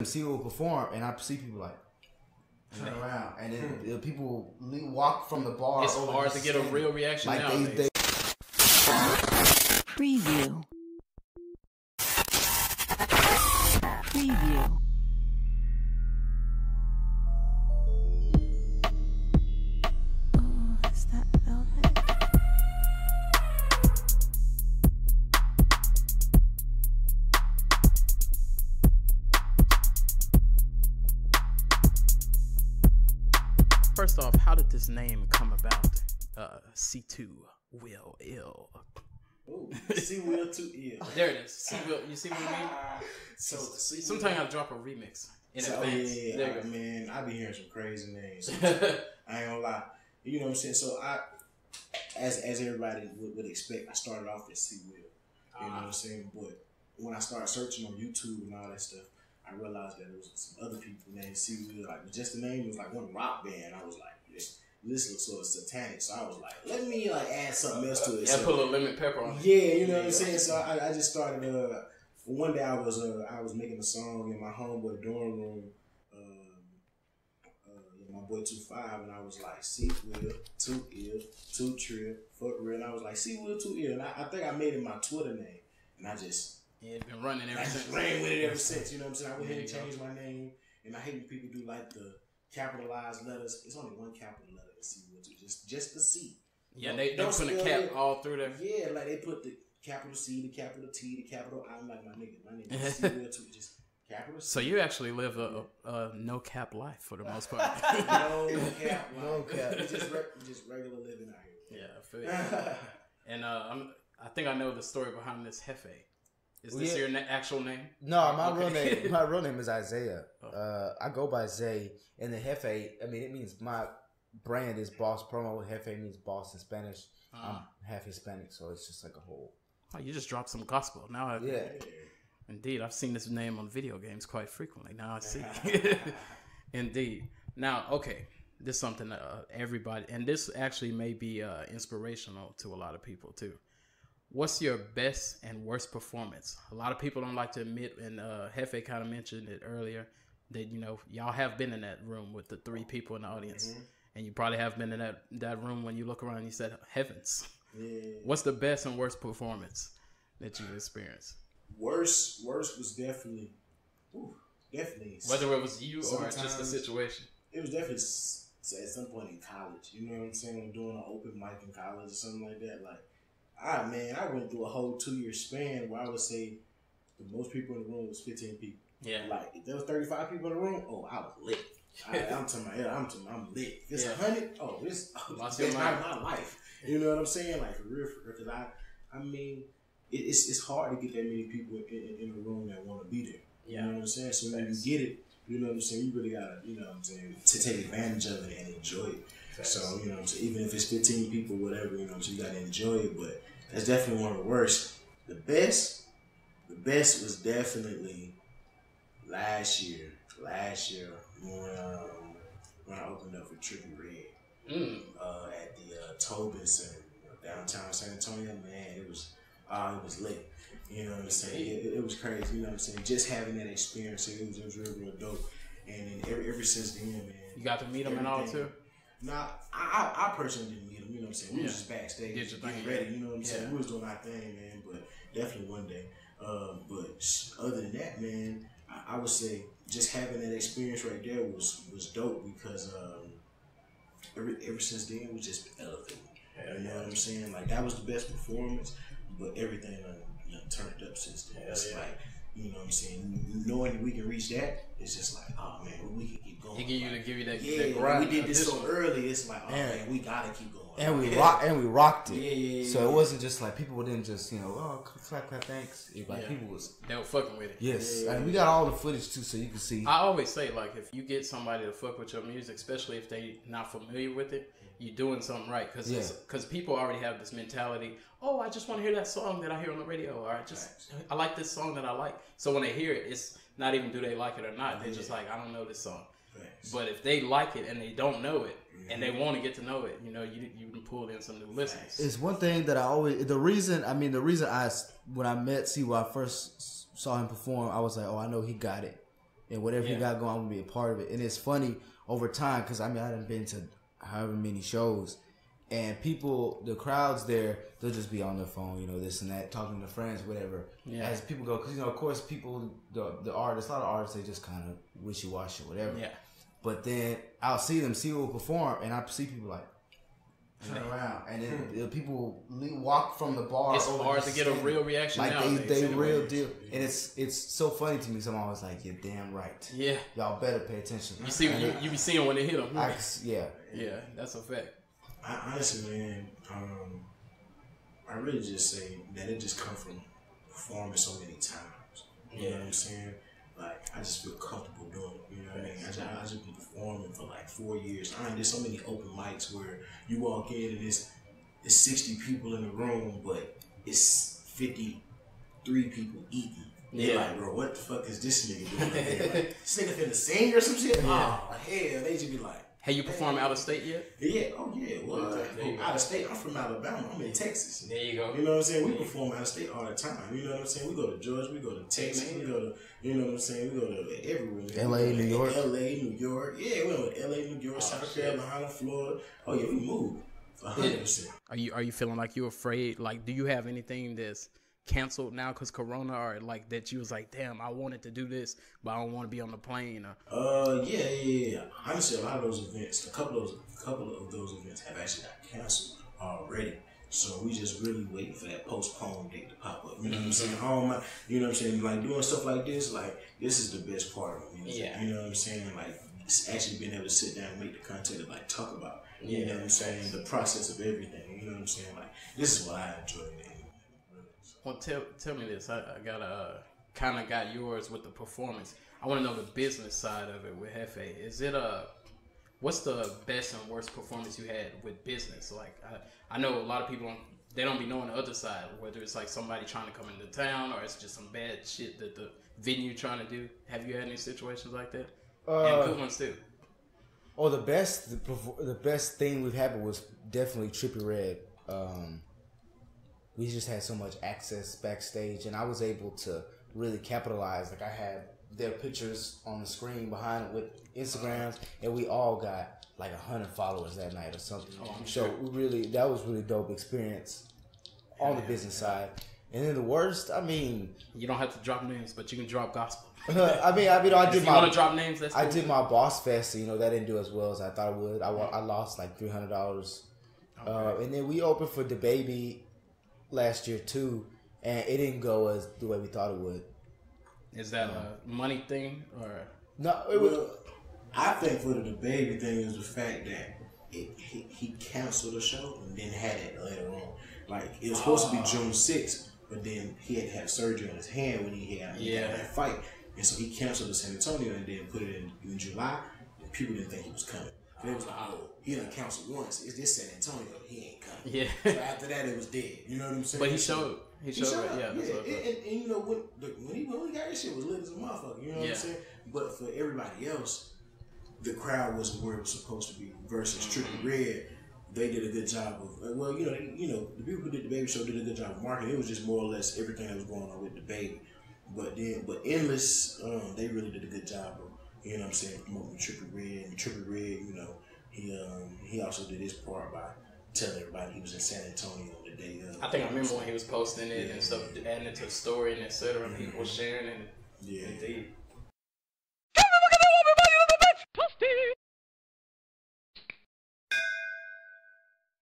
Cwilltooill perform, and I see people like turn around, and then people walk from the bar. It's hard to get a real reaction like nowadays. Preview. Preview. Oh, is that velvet? First off, how did this name come about? Cwilltooill. Ooh, Cwilltooill. There it is. Cwilltooill. You see what I mean? So Sometimes I drop a remix in advance. Yeah, there you go. man, I be hearing some crazy names. I ain't gonna lie. You know what I'm saying? So as everybody would expect, I started off as Cwilltooill. You know what I'm saying? But when I started searching on YouTube and all that stuff, I realized that there was some other people named Cwilltooill. Like, just the name was like one rock band. I was like, this looks sort of satanic. So I was like, let me like add something else to it. Yeah, so, put a little lemon pepper on it. Yeah, you know what I'm saying? So I just started, one day I was making a song in my homeboy dorm room, my boy 2-5, and I was like, Cwilltooill, 2 trip, fuck real. And I was like, Cwilltooill. And I think I made it my Twitter name. And I just... Yeah, it's been running ever since. Ran with it ever since, you know what I'm saying? I went ahead and changed my name. And I hate when people do like the capitalized letters. It's only one capital letter in Cwilltooill, just the C. Yeah, they put a cap all through there. Yeah, like they put the capital C, the capital T, the capital I. I'm like, my name is Cwilltooill, just capital C. So you actually live a no cap life for the most part. No cap. No cap. Just regular living out here. Yeah, I feel you. And I think I know the story behind this Jefe. Is this your actual name? No, my real name is Isaiah. I go by Zay, and the Jefe. I mean, it means my brand is Boss Promo. Jefe means boss in Spanish. I'm half Hispanic, so it's just like a whole. Oh, you just dropped some gospel. Now, indeed, I've seen this name on video games quite frequently. Now I see. Indeed. Now, okay, this is something everybody, and this actually may be inspirational to a lot of people too. What's your best and worst performance? A lot of people don't like to admit, and Jefe kind of mentioned it earlier, that, you know, y'all have been in that room with the 3 people in the audience. Mm-hmm. And you probably have been in that room when you look around and you said, heavens. Yeah. What's the best and worst performance that you've experienced? Worst was definitely. Whether it was you or just the situation. It was definitely at some point in college. You know what I'm saying? When doing an open mic in college or something like that. Like, I went through a whole 2-year span where I would say the most people in the room was 15 people. Yeah. Like, if there was 35 people in the room, I was lit. I'm lit. If it's 100, it's not my life. You know what I'm saying? Like, for real, because I mean, it's hard to get that many people in a room that want to be there. You know what I'm saying? So when you get it, you know what I'm saying, you really gotta, you know what I'm saying, to take advantage of it and enjoy it. So, you know what I'm saying, even if it's 15 people, whatever, you know what I'm saying, you gotta enjoy it. But that's definitely one of the worst. The best was definitely last year when I opened up for Trippie Redd at the Tobin Center, downtown San Antonio. Man, it was lit. You know what I'm saying? It was crazy. You know what I'm saying? Just having that experience, it was real dope. And then ever since then, man. You got to meet them and all too? Nah, I personally didn't meet them. You know what I'm saying? We was just backstage, getting ready. You know what I'm saying? We was doing our thing, man. But definitely one day. But other than that, man, I would say just having that experience right there was dope because ever since then we just elevated. You know what I'm saying? Like, that was the best performance, but everything turned up since then. It's like, you know what I'm saying, knowing we can reach that, it's just like, oh man, we can keep going. He give you that that grind. We did this so early, it's like, oh man, we gotta keep going. And we rocked it. Yeah. So it wasn't just like people didn't just, you know, clap, thanks. Like people they were fucking with it. Yes. And we got all the footage too, so you can see. I always say, like, if you get somebody to fuck with your music, especially if they not familiar with it, you're doing something right. Because people already have this mentality, oh, I just want to hear that song that I hear on the radio, or I like this song that I like. So when they hear it, it's not even do they like it or not. They're just like, I don't know this song. Thanks. But if they like it and they don't know it, and they want to get to know it, you know, you can pull in some new listeners. It's one thing that I always, the reason when I met C, when I first saw him perform, I was like, oh, I know he got it. and whatever he got going, I'm gonna be a part of it. And it's funny over time because I done been to however many shows, and people, the crowds there, they'll just be on their phone, you know, this and that, talking to friends, whatever. Yeah. As people go, because of course, people, the artists, a lot of artists, they just kind of wishy washy, whatever. Yeah. But then I'll see them perform, and I see people like turn around, and then people walk from the bar. It's hard to get a real reaction. Like they real deal, and it's so funny to me. So I'm always like, "You're damn right." Yeah, y'all better pay attention. You see, you be seeing when they hit them. Yeah, that's a fact. Honestly, man, I really just say that it just comes from performing so many times. You know what I'm saying? Like, I just feel comfortable doing it. You know what I mean? I just been performing for like 4 years. There's so many open mics where you walk in and it's 60 people in the room, but it's 53 people eating. They're like, bro, what the fuck is this nigga doing? Like, this nigga finna sing or some shit? Yeah. Oh, hell. They just be like, have you performed out of state yet? Yeah, well, out of state. I'm from Alabama. I'm in Texas. There you go. You know what I'm saying? We perform out of state all the time. You know what I'm saying? We go to Georgia, we go to Texas, we go to, you know what I'm saying? We go to everywhere. LA, New York. LA, New York. Yeah, we go to LA, New York, South Carolina, Florida. Oh yeah, we move. 100%. Are you feeling like you're afraid? Like, do you have anything that's canceled now because Corona, or like that you was like, damn, I wanted to do this, but I don't want to be on the plane? Yeah. Honestly, a lot of those events, a couple of those events have actually got canceled already. So we just really waiting for that postponed date to pop up. You know what I'm saying? You know what I'm saying? Like doing stuff like this is the best part of it. You know what I'm saying? Like it's actually being able to sit down and make the content and like talk about. You know what I'm saying? The process of everything. You know what I'm saying? Like this is what I enjoy. Well, tell me this. I gotta kind of got yours with the performance. I want to know the business side of it with Jefe. Is it what's the best and worst performance you had with business? Like I know a lot of people they don't be knowing the other side, whether it's like somebody trying to come into town or it's just some bad shit that the venue trying to do. Have you had any situations like that? And good ones too. Oh, the best thing we've had was definitely Trippie Redd. We just had so much access backstage, and I was able to really capitalize. Like I had their pictures on the screen behind it with Instagrams, and we all got like 100 followers that night or something. So that was really dope experience on the business side. And then the worst, you don't have to drop names, but you can drop gospel. I did want to drop names? That's cool. I did my Boss Fest, so that didn't do as well as I thought it would. I lost like $300, and then we opened for DaBaby last year too, and it didn't go as the way we thought it would. Is that a money thing or no? It was. I think for the DaBaby thing is the fact that he canceled the show and then had it later on. Like it was supposed to be June 6th, but then he had to have surgery on his hand when he had that fight, and so he canceled the San Antonio and then put it in July. And people didn't think he was coming. It was like, oh, he done canceled once. It's this San Antonio. He ain't coming. Yeah. So after that, it was dead. You know what I'm saying? But he showed it. Yeah. And you know when he got his shit was lit as a motherfucker. You know what I'm saying? But for everybody else, the crowd wasn't where it was supposed to be. Versus Trippie Redd, they did a good job of. Well, the people who did the Baby Show did a good job of marketing. It was just more or less everything that was going on with DaBaby. But Endless, they really did a good job of. You know what I'm saying? Promoting Trippie Redd. And Trippie Redd, he also did his part by telling everybody he was in San Antonio the day of. I think I remember when he was posting it and stuff, adding it to the story and etc. And people were sharing it. Yeah. Indeed.